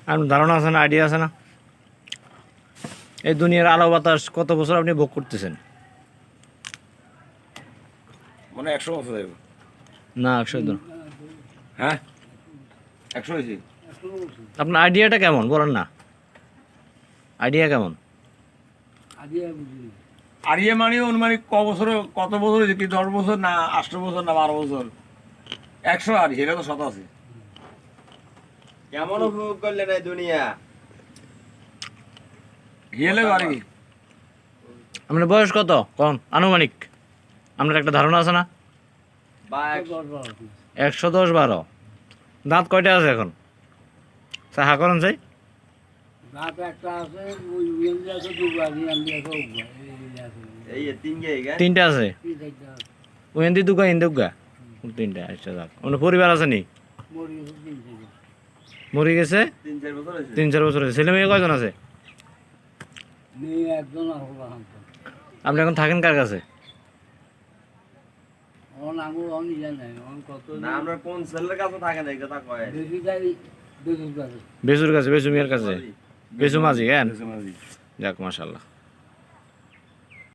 আপনার ধারণা আছে না, আইডিয়া আছে না? এই দুনিয়ার আলো বাতাস কত বছর আপনি ভোগ করতেছেন? মানে 100 বছর হইব না 100 দিন। হ্যাঁ 100 হয়েছে। আপনার আইডিয়াটা কেমন বলেন না, আইডিয়া কেমন? আর ইয়ে মানে অনুমানিক কত বছর হয়েছে কি 10 বছর না 8 বছর না 12 বছর 100 আর এটা তো শত আছে। কেমন উপভোগ করলেন এই দুনিয়া? হিয়েলে বাড়ি আপনার বয়স কত কম আনুমানিক? আপনার একটা ধারণা আছে না? বা 110-12। দাঁত কয়টা আছে এখন? হা করেন চাই। এই তিন জায়গা তিনটা আছে, ওয়েন্দি দুগা ইন্দুগা তিনটা। আচ্ছা যাক, আপনার পরিবার আছে নি? মরে গেছে 3-4 বছর হয়েছে। 3-4 বছর হয়েছে। ছেলে মেয়ে কয়জন আছে? আপনি এখন থাকেন কার কাছে? না আমরা কোন ছেলের কাছে থাকেন এই কথা কয়? বেসুর কাছে, বেসু মিয়ার কাছে, বেসু মাঝি। হ্যাঁ মাঝি। যাক মাশাআল্লাহ।